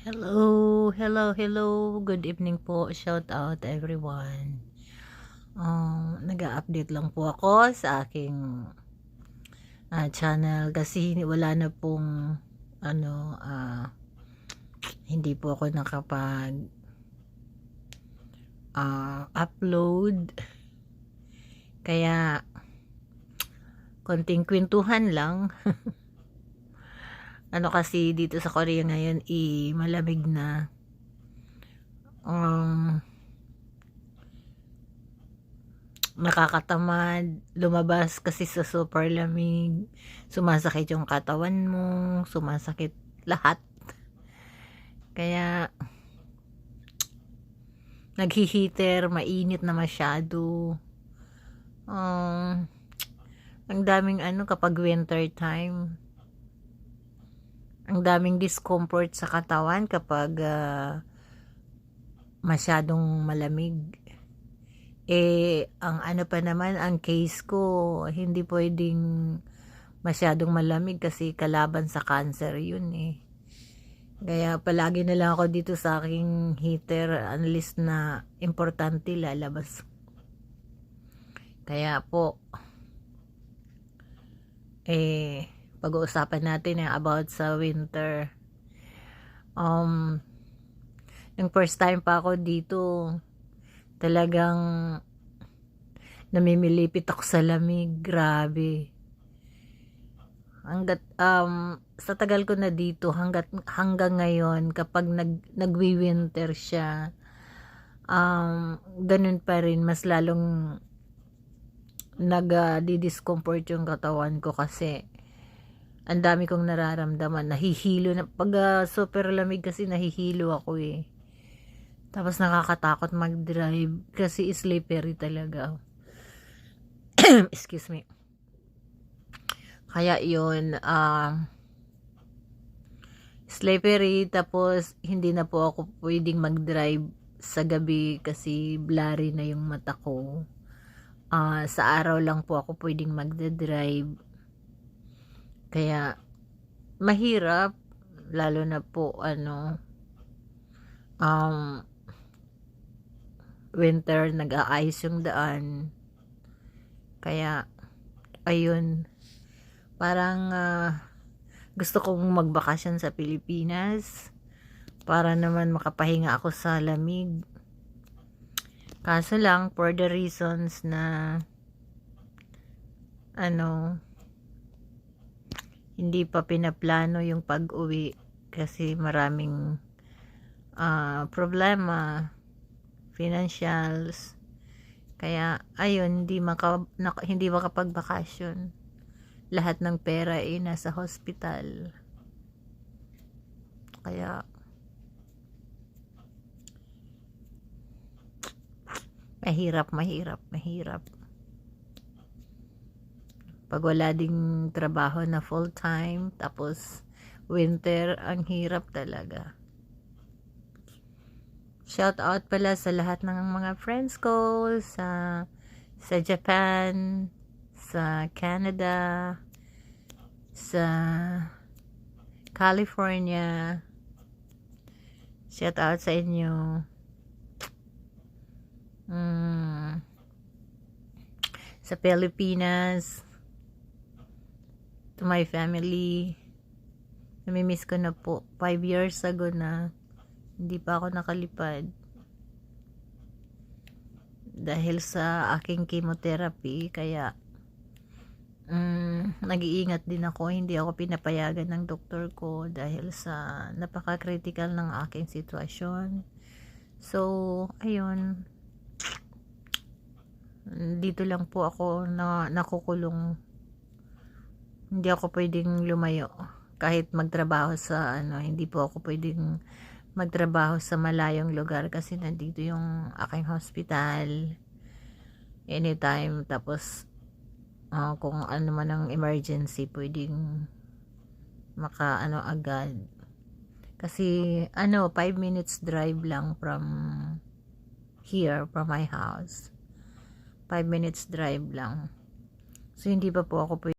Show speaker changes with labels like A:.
A: Hello, hello, hello. Good evening po. Shout out everyone. Nag-a-update lang po ako sa aking channel kasi wala na pong hindi po ako nakapag upload. Kaya konting kwentuhan lang. Kasi dito sa Korea ngayon malamig na. Nakakatamad lumabas kasi sa super lamig, sumasakit yung katawan mo, sumasakit lahat, kaya naghi-heater, mainit na masyado. Ang daming kapag winter time, ang daming discomfort sa katawan kapag masyadong malamig. Ang pa naman, ang case ko, hindi pwedeng masyadong malamig kasi kalaban sa cancer yun Kaya palagi na lang ako dito sa aking heater, unless na importante lalabas. Kaya po, pag-uusapan natin about sa winter. Yung first time pa ako dito, talagang namimilipit ako sa lamig, grabe. Hanggat sa tagal ko na dito, hanggang ngayon kapag nagwi-winter siya, ganun pa rin, mas lalong di-discomfort yung katawan ko kasi ang dami kong nararamdaman, nahihilo na pag super lamig kasi nahihilo ako Tapos nakakatakot mag-drive kasi slippery talaga. Excuse me. Kaya yun, slippery, tapos hindi na po ako pwedeng mag-drive sa gabi kasi blurry na yung mata ko. Sa araw lang po ako pwedeng mag-drive. Kaya mahirap, lalo na po winter, nag-a-ice yung daan. Kaya ayun, parang gusto kong magbakasyon sa Pilipinas para naman makapahinga ako sa lamig. Kaso lang, for the reasons na hindi pa pinaplano yung pag-uwi kasi maraming problema, financials. Kaya ayun, hindi makapagbakasyon. Lahat ng pera nasa hospital. Kaya mahirap. Pag wala ding trabaho na full time, tapos winter, ang hirap talaga. Shout out pala sa lahat ng mga friends ko sa Japan, sa Canada, sa California. Shout out sa inyo. Sa Pilipinas, to my family, namimiss ko na po. 5 years ago na hindi pa ako nakalipad dahil sa aking chemotherapy. Kaya nag-iingat din ako, hindi ako pinapayagan ng doktor ko dahil sa napaka-critical ng aking sitwasyon. So ayun, dito lang po ako nakukulong. Hindi ako pwedeng lumayo kahit magtrabaho sa hindi po ako pwedeng magtrabaho sa malayong lugar kasi nandito yung aking hospital anytime. Tapos kung ano man ang emergency, pwedeng agad kasi 5 minutes drive lang from here, from my house. 5 minutes drive lang. So hindi pa po ako